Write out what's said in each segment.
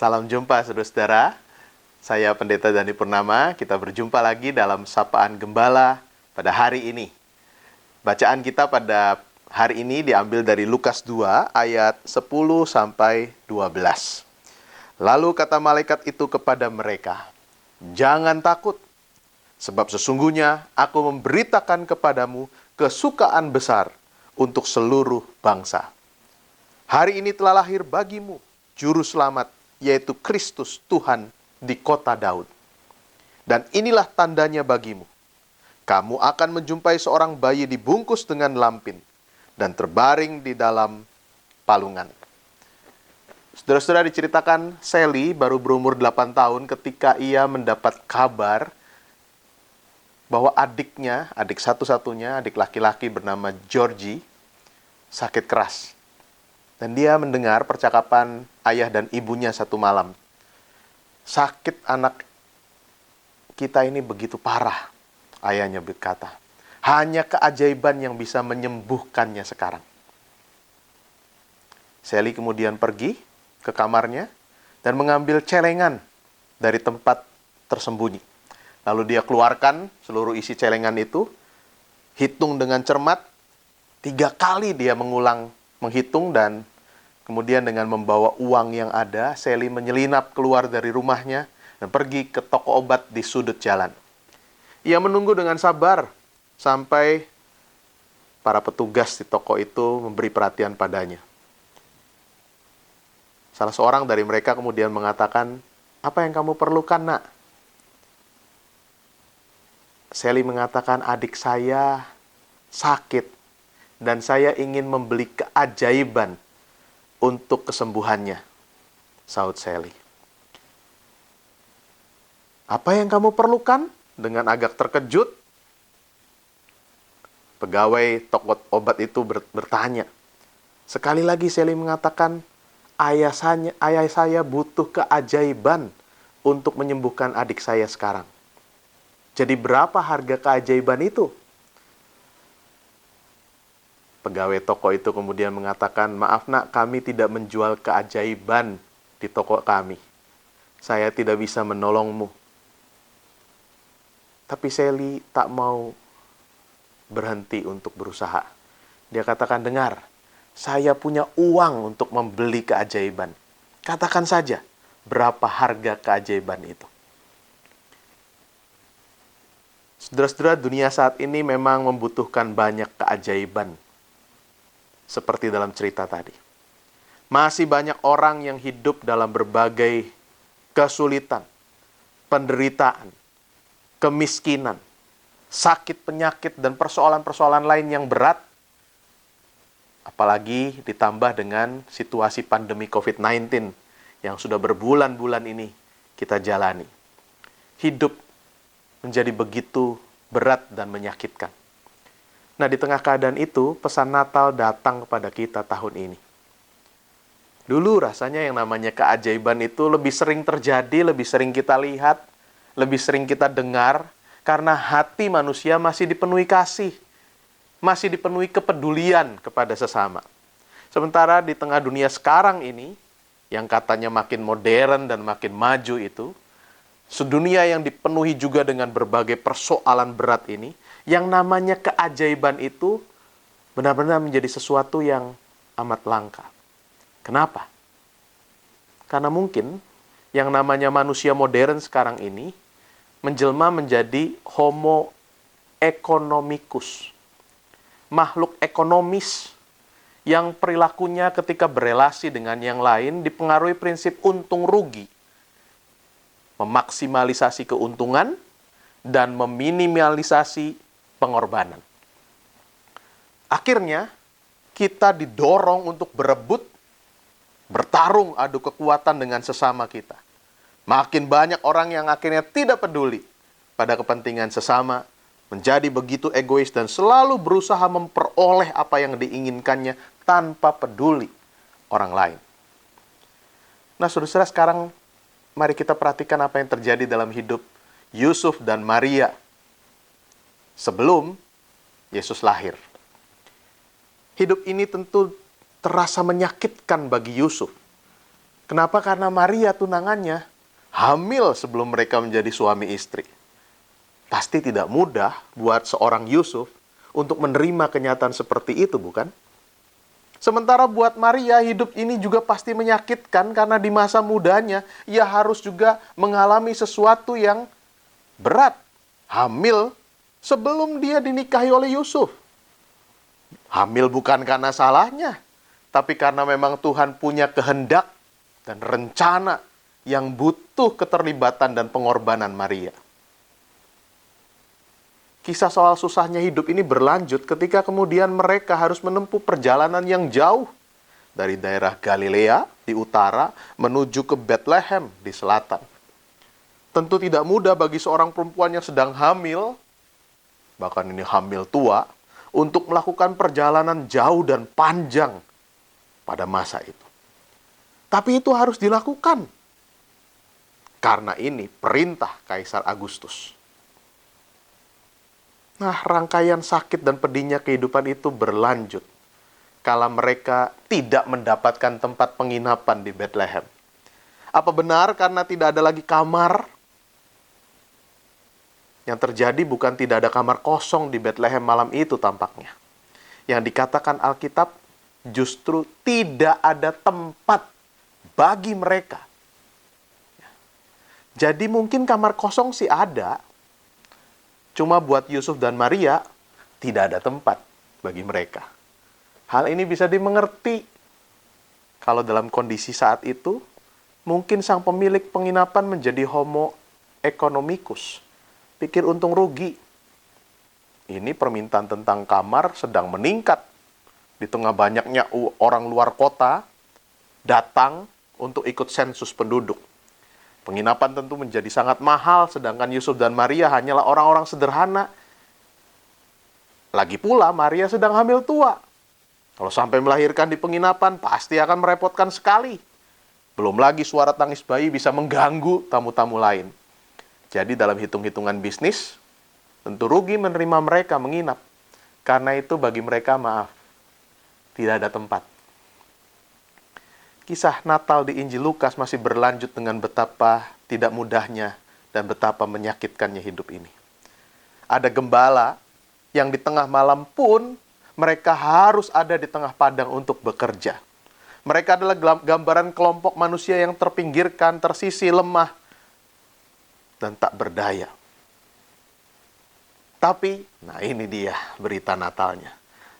Salam jumpa saudara-saudara. Saya Pendeta Dani Purnama. Kita berjumpa lagi dalam Sapaan Gembala pada hari ini. Bacaan kita pada hari ini diambil dari Lukas 2 ayat 10 sampai 12. Lalu kata malaikat itu kepada mereka, "Jangan takut, sebab sesungguhnya aku memberitakan kepadamu kesukaan besar untuk seluruh bangsa. Hari ini telah lahir bagimu Juru Selamat, yaitu Kristus Tuhan di kota Daud. Dan inilah tandanya bagimu. Kamu akan menjumpai seorang bayi dibungkus dengan lampin dan terbaring di dalam palungan." Saudara-saudara, diceritakan Sally baru berumur 8 tahun ketika ia mendapat kabar bahwa adiknya, adik satu-satunya, adik laki-laki bernama Georgie, sakit keras. Dan dia mendengar percakapan ayah dan ibunya satu malam. "Sakit anak kita ini begitu parah," ayahnya berkata. "Hanya keajaiban yang bisa menyembuhkannya sekarang." Sally kemudian pergi ke kamarnya dan mengambil celengan dari tempat tersembunyi. Lalu dia keluarkan seluruh isi celengan itu, hitung dengan cermat, 3 kali dia menghitung, dan kemudian dengan membawa uang yang ada, Sally menyelinap keluar dari rumahnya dan pergi ke toko obat di sudut jalan. Ia menunggu dengan sabar sampai para petugas di toko itu memberi perhatian padanya. Salah seorang dari mereka kemudian mengatakan, "Apa yang kamu perlukan, Nak?" Sally mengatakan, "Adik saya sakit dan saya ingin membeli keajaiban untuk kesembuhannya," saut Sally. "Apa yang kamu perlukan?" Dengan agak terkejut, pegawai toko obat itu bertanya. Sekali lagi Sally mengatakan, ayah saya butuh keajaiban untuk menyembuhkan adik saya sekarang. Jadi berapa harga keajaiban itu?" Pegawai toko itu kemudian mengatakan, "Maaf Nak, kami tidak menjual keajaiban di toko kami. Saya tidak bisa menolongmu." Tapi Sally tak mau berhenti untuk berusaha. Dia katakan, "Dengar, saya punya uang untuk membeli keajaiban. Katakan saja, berapa harga keajaiban itu?" Saudara-saudara, dunia saat ini memang membutuhkan banyak keajaiban. Seperti dalam cerita tadi. Masih banyak orang yang hidup dalam berbagai kesulitan, penderitaan, kemiskinan, sakit, penyakit, dan persoalan-persoalan lain yang berat. Apalagi ditambah dengan situasi pandemi COVID-19 yang sudah berbulan-bulan ini kita jalani. Hidup menjadi begitu berat dan menyakitkan. Nah, di tengah keadaan itu, pesan Natal datang kepada kita tahun ini. Dulu rasanya yang namanya keajaiban itu lebih sering terjadi, lebih sering kita lihat, lebih sering kita dengar, karena hati manusia masih dipenuhi kasih, masih dipenuhi kepedulian kepada sesama. Sementara di tengah dunia sekarang ini, yang katanya makin modern dan makin maju itu, sedunia yang dipenuhi juga dengan berbagai persoalan berat ini, yang namanya keajaiban itu benar-benar menjadi sesuatu yang amat langka. Kenapa? Karena mungkin yang namanya manusia modern sekarang ini menjelma menjadi homo economicus, makhluk ekonomis yang perilakunya ketika berelasi dengan yang lain dipengaruhi prinsip untung rugi, memaksimalisasi keuntungan dan meminimalisasi pengorbanan. Akhirnya, kita didorong untuk berebut, bertarung adu kekuatan dengan sesama kita. Makin banyak orang yang akhirnya tidak peduli pada kepentingan sesama, menjadi begitu egois dan selalu berusaha memperoleh apa yang diinginkannya tanpa peduli orang lain. Nah, saudara-saudara, sekarang mari kita perhatikan apa yang terjadi dalam hidup Yusuf dan Maria sebelum Yesus lahir. Hidup ini tentu terasa menyakitkan bagi Yusuf Kenapa? Karena Maria tunangannya hamil sebelum mereka menjadi suami istri. Pasti tidak mudah buat seorang Yusuf untuk menerima kenyataan seperti itu, bukan? Sementara buat Maria, hidup ini juga pasti menyakitkan karena di masa mudanya ia harus juga mengalami sesuatu yang berat. Hamil sebelum dia dinikahi oleh Yusuf. Hamil bukan karena salahnya, tapi karena memang Tuhan punya kehendak dan rencana yang butuh keterlibatan dan pengorbanan Maria. Kisah soal susahnya hidup ini berlanjut ketika kemudian mereka harus menempuh perjalanan yang jauh dari daerah Galilea di utara menuju ke Bethlehem di selatan. Tentu tidak mudah bagi seorang perempuan yang sedang hamil, bahkan ini hamil tua, untuk melakukan perjalanan jauh dan panjang pada masa itu. Tapi itu harus dilakukan. Karena ini perintah Kaisar Agustus. Nah, rangkaian sakit dan pedihnya kehidupan itu berlanjut kala mereka tidak mendapatkan tempat penginapan di Bethlehem. Apa benar karena tidak ada lagi kamar? Yang terjadi bukan tidak ada kamar kosong di Bethlehem malam itu tampaknya. Yang dikatakan Alkitab justru tidak ada tempat bagi mereka. Jadi mungkin kamar kosong sih ada, cuma buat Yusuf dan Maria tidak ada tempat bagi mereka. Hal ini bisa dimengerti kalau dalam kondisi saat itu mungkin sang pemilik penginapan menjadi homo economicus. Pikir untung rugi. Ini permintaan tentang kamar sedang meningkat. Di tengah banyaknya orang luar kota datang untuk ikut sensus penduduk. Penginapan tentu menjadi sangat mahal, sedangkan Yusuf dan Maria hanyalah orang-orang sederhana. Lagi pula Maria sedang hamil tua. Kalau sampai melahirkan di penginapan, pasti akan merepotkan sekali. Belum lagi suara tangis bayi bisa mengganggu tamu-tamu lain. Jadi dalam hitung-hitungan bisnis, tentu rugi menerima mereka menginap. Karena itu bagi mereka maaf, tidak ada tempat. Kisah Natal di Injil Lukas masih berlanjut dengan betapa tidak mudahnya dan betapa menyakitkannya hidup ini. Ada gembala yang di tengah malam pun mereka harus ada di tengah padang untuk bekerja. Mereka adalah gambaran kelompok manusia yang terpinggirkan, tersisih, lemah, dan tak berdaya. Tapi, nah ini dia berita Natalnya.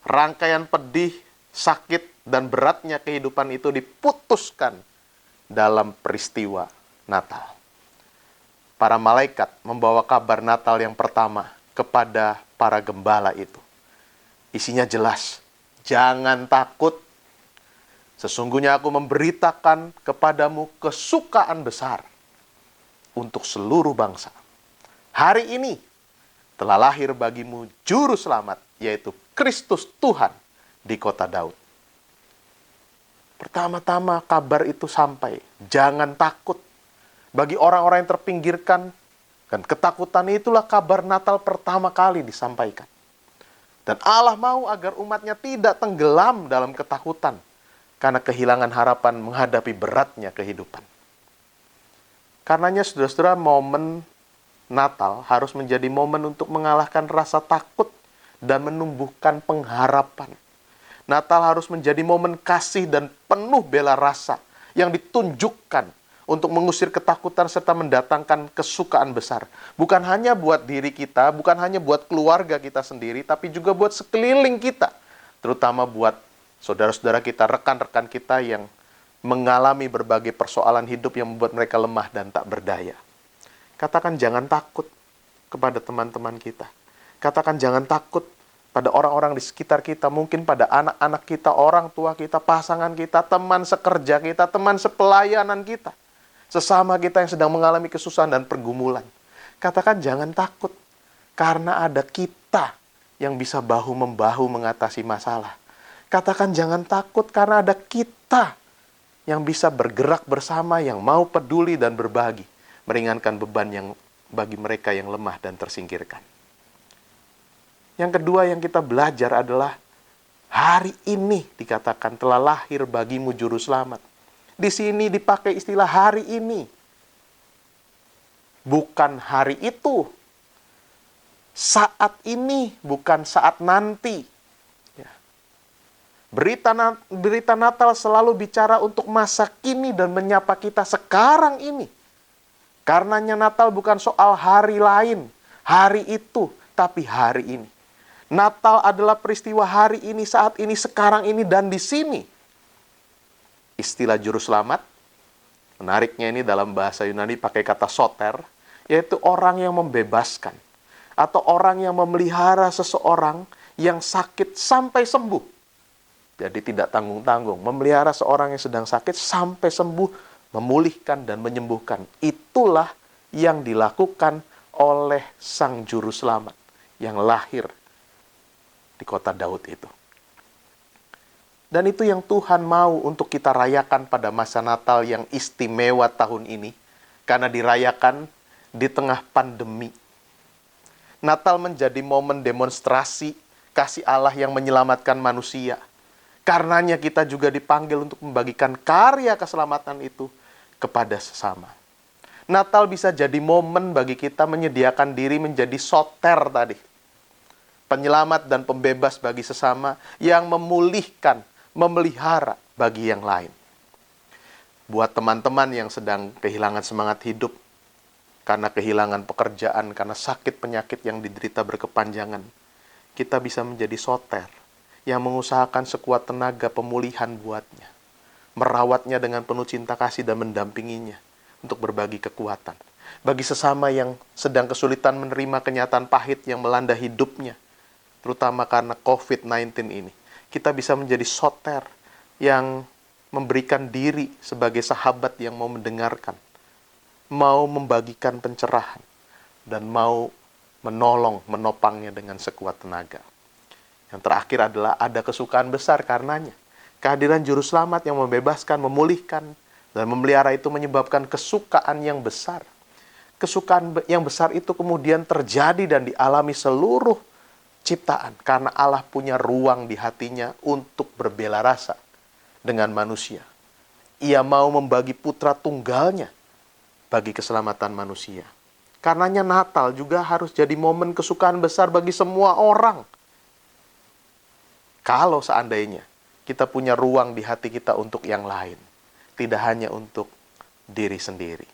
Rangkaian pedih, sakit, dan beratnya kehidupan itu diputuskan dalam peristiwa Natal. Para malaikat membawa kabar Natal yang pertama kepada para gembala itu. Isinya jelas, jangan takut. Sesungguhnya aku memberitakan kepadamu kesukaan besar untuk seluruh bangsa. Hari ini telah lahir bagimu juru selamat, yaitu Kristus Tuhan di kota Daud. Pertama-tama kabar itu sampai, jangan takut. Bagi orang-orang yang terpinggirkan, dan ketakutan itulah kabar Natal pertama kali disampaikan. Dan Allah mau agar umatnya tidak tenggelam dalam ketakutan, karena kehilangan harapan menghadapi beratnya kehidupan. Karenanya saudara-saudara, momen Natal harus menjadi momen untuk mengalahkan rasa takut dan menumbuhkan pengharapan. Natal harus menjadi momen kasih dan penuh bela rasa yang ditunjukkan untuk mengusir ketakutan serta mendatangkan kesukaan besar. Bukan hanya buat diri kita, bukan hanya buat keluarga kita sendiri, tapi juga buat sekeliling kita. Terutama buat saudara-saudara kita, rekan-rekan kita yang mengalami berbagai persoalan hidup yang membuat mereka lemah dan tak berdaya. Katakan jangan takut kepada teman-teman kita. Katakan jangan takut pada orang-orang di sekitar kita, mungkin pada anak-anak kita, orang tua kita, pasangan kita, teman sekerja kita, teman sepelayanan kita, sesama kita yang sedang mengalami kesusahan dan pergumulan. Katakan jangan takut, karena ada kita yang bisa bahu-membahu mengatasi masalah. Katakan jangan takut, karena ada kita yang bisa bergerak bersama, yang mau peduli dan berbagi, meringankan beban yang bagi mereka yang lemah dan tersingkirkan. Yang kedua yang kita belajar adalah hari ini dikatakan telah lahir bagimu juru selamat, Di sini dipakai istilah hari ini. Bukan hari itu. Saat ini, bukan saat nanti. Ya. Berita Natal selalu bicara untuk masa kini dan menyapa kita sekarang ini. Karenanya Natal bukan soal hari lain, hari itu, tapi hari ini. Natal adalah peristiwa hari ini, saat ini, sekarang ini, dan di sini. Istilah juru selamat, menariknya ini dalam bahasa Yunani pakai kata soter, yaitu orang yang membebaskan, atau orang yang memelihara seseorang yang sakit sampai sembuh. Jadi tidak tanggung-tanggung, memelihara seorang yang sedang sakit sampai sembuh, memulihkan dan menyembuhkan. Itulah yang dilakukan oleh Sang Juru Selamat yang lahir di kota Daud itu. Dan itu yang Tuhan mau untuk kita rayakan pada masa Natal yang istimewa tahun ini, karena dirayakan di tengah pandemi. Natal menjadi momen demonstrasi kasih Allah yang menyelamatkan manusia. Karenanya kita juga dipanggil untuk membagikan karya keselamatan itu kepada sesama. Natal bisa jadi momen bagi kita menyediakan diri menjadi soter tadi. Penyelamat dan pembebas bagi sesama yang memulihkan, memelihara bagi yang lain. Buat teman-teman yang sedang kehilangan semangat hidup, karena kehilangan pekerjaan, karena sakit penyakit yang diderita berkepanjangan, kita bisa menjadi soter yang mengusahakan sekuat tenaga pemulihan buatnya, merawatnya dengan penuh cinta kasih dan mendampinginya untuk berbagi kekuatan. Bagi sesama yang sedang kesulitan menerima kenyataan pahit yang melanda hidupnya, terutama karena COVID-19 ini, kita bisa menjadi soter yang memberikan diri sebagai sahabat yang mau mendengarkan, mau membagikan pencerahan, dan mau menolong, menopangnya dengan sekuat tenaga. Yang terakhir adalah ada kesukaan besar karenanya. Kehadiran Juru Selamat yang membebaskan, memulihkan, dan memelihara itu menyebabkan kesukaan yang besar. Kesukaan yang besar itu kemudian terjadi dan dialami seluruh ciptaan, karena Allah punya ruang di hatinya untuk berbela rasa dengan manusia. Ia mau membagi putra tunggalnya bagi keselamatan manusia. Karenanya Natal juga harus jadi momen kesukaan besar bagi semua orang. Kalau seandainya kita punya ruang di hati kita untuk yang lain, tidak hanya untuk diri sendiri.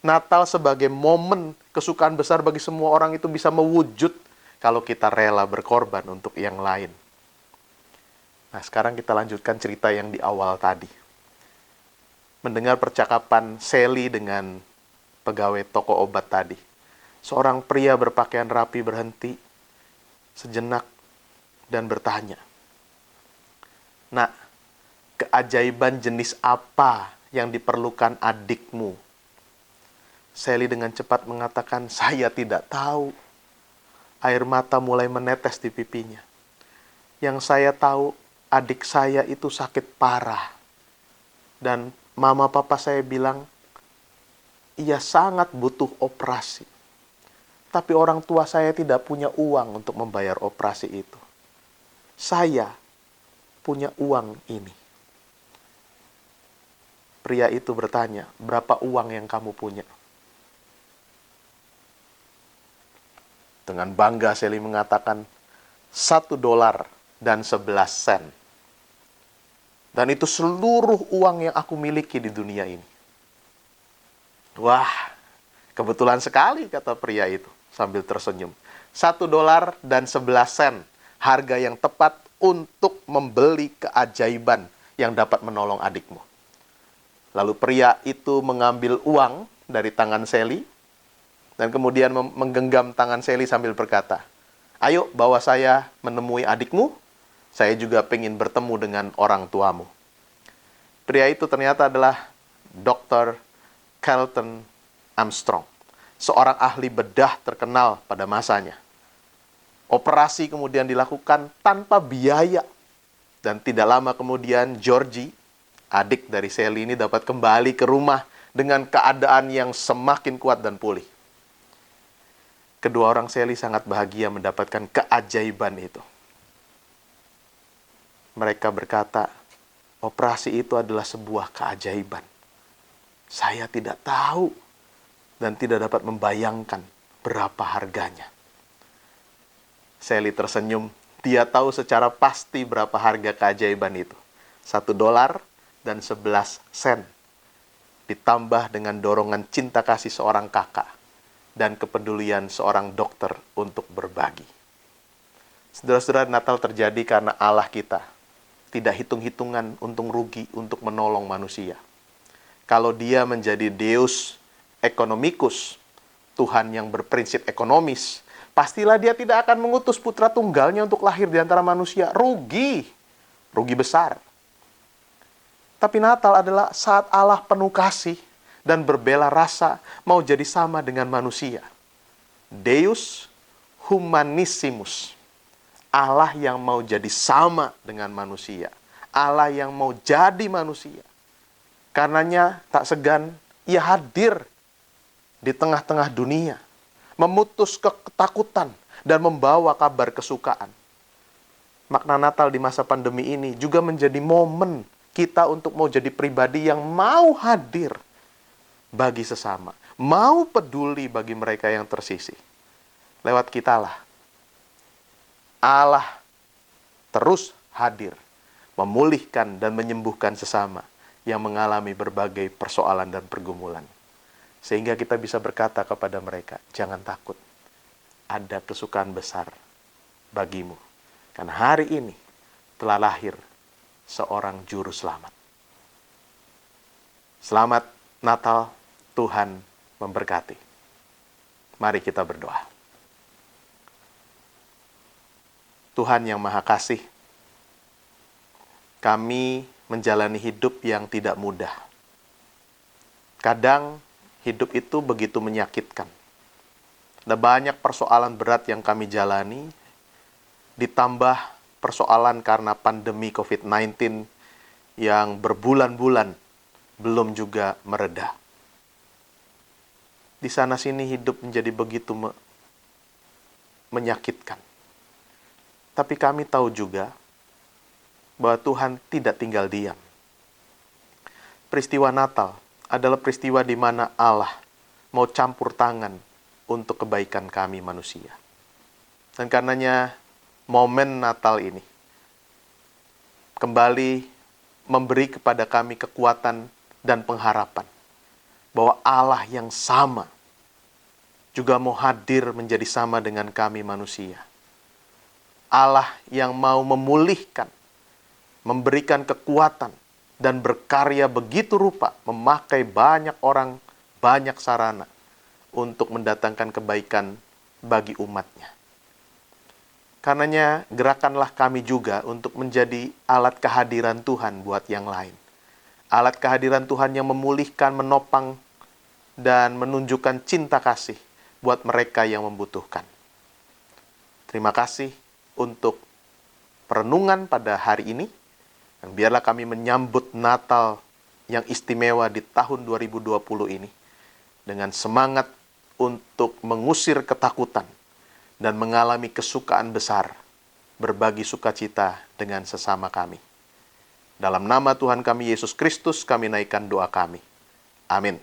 Natal sebagai momen kesukaan besar bagi semua orang itu bisa mewujud kalau kita rela berkorban untuk yang lain. Nah, sekarang kita lanjutkan cerita yang di awal tadi. Mendengar percakapan Sally dengan pegawai toko obat tadi. Seorang pria berpakaian rapi berhenti sejenak dan bertanya, "Nak, keajaiban jenis apa yang diperlukan adikmu?" Sally dengan cepat mengatakan, "Saya tidak tahu." Air mata mulai menetes di pipinya. "Yang saya tahu, adik saya itu sakit parah. Dan mama papa saya bilang, ia sangat butuh operasi. Tapi orang tua saya tidak punya uang untuk membayar operasi itu. Saya punya uang ini." Pria itu bertanya, "Berapa uang yang kamu punya?" Dengan bangga Sally mengatakan, $1 dan 11 sen. Dan itu seluruh uang yang aku miliki di dunia ini. Wah, kebetulan sekali, kata pria itu sambil tersenyum. $1 dan 11 sen, harga yang tepat untuk membeli keajaiban yang dapat menolong adikmu. Lalu pria itu mengambil uang dari tangan Sally, dan kemudian menggenggam tangan Sally sambil berkata, "Ayo bawa saya menemui adikmu, saya juga ingin bertemu dengan orang tuamu." Pria itu ternyata adalah Dr. Carlton Armstrong, seorang ahli bedah terkenal pada masanya. Operasi kemudian dilakukan tanpa biaya, dan tidak lama kemudian Georgie, adik dari Sally ini, dapat kembali ke rumah dengan keadaan yang semakin kuat dan pulih. Kedua orang Sally sangat bahagia mendapatkan keajaiban itu. Mereka berkata, Operasi itu adalah sebuah keajaiban. Saya tidak tahu dan tidak dapat membayangkan berapa harganya. Sally tersenyum. Dia tahu secara pasti berapa harga keajaiban itu. $1 dan 11 sen. Ditambah dengan dorongan cinta kasih seorang kakak dan kepedulian seorang dokter untuk berbagi. Saudara-saudara, Natal terjadi karena Allah kita tidak hitung-hitungan untung rugi untuk menolong manusia. Kalau dia menjadi Deus Economicus, Tuhan yang berprinsip ekonomis, pastilah dia tidak akan mengutus putra tunggalnya untuk lahir di antara manusia. Rugi besar. Tapi Natal adalah saat Allah penuh kasih dan berbela rasa mau jadi sama dengan manusia. Deus Humanissimus. Allah yang mau jadi sama dengan manusia. Allah yang mau jadi manusia. Karenanya tak segan, ia hadir di tengah-tengah dunia. Memutus ketakutan dan membawa kabar kesukaan. Makna Natal di masa pandemi ini juga menjadi momen kita untuk mau jadi pribadi yang mau hadir bagi sesama. Mau peduli bagi mereka yang tersisih. Lewat kitalah Allah terus hadir, memulihkan dan menyembuhkan sesama yang mengalami berbagai persoalan dan pergumulan. Sehingga kita bisa berkata kepada mereka, jangan takut, ada kesukaan besar bagimu. Karena hari ini telah lahir seorang juru selamat. Selamat Natal, Tuhan memberkati. Mari kita berdoa. Tuhan yang Maha Kasih, kami menjalani hidup yang tidak mudah. Kadang hidup itu begitu menyakitkan. Ada banyak persoalan berat yang kami jalani, ditambah persoalan karena pandemi COVID-19 yang berbulan-bulan belum juga mereda. Di sana-sini hidup menjadi begitu menyakitkan. Tapi kami tahu juga bahwa Tuhan tidak tinggal diam. Peristiwa Natal adalah peristiwa di mana Allah mau campur tangan untuk kebaikan kami manusia. Dan karenanya momen Natal ini kembali memberi kepada kami kekuatan dan pengharapan bahwa Allah yang sama juga mau hadir menjadi sama dengan kami manusia. Allah yang mau memulihkan, memberikan kekuatan, dan berkarya begitu rupa, memakai banyak orang, banyak sarana, untuk mendatangkan kebaikan bagi umatnya. Karenanya, gerakanlah kami juga untuk menjadi alat kehadiran Tuhan buat yang lain. Alat kehadiran Tuhan yang memulihkan, menopang, dan menunjukkan cinta kasih buat mereka yang membutuhkan. Terima kasih untuk perenungan pada hari ini. Dan biarlah kami menyambut Natal yang istimewa di tahun 2020 ini dengan semangat untuk mengusir ketakutan dan mengalami kesukaan besar, berbagi sukacita dengan sesama kami. Dalam nama Tuhan kami Yesus Kristus kami naikkan doa kami. Amin.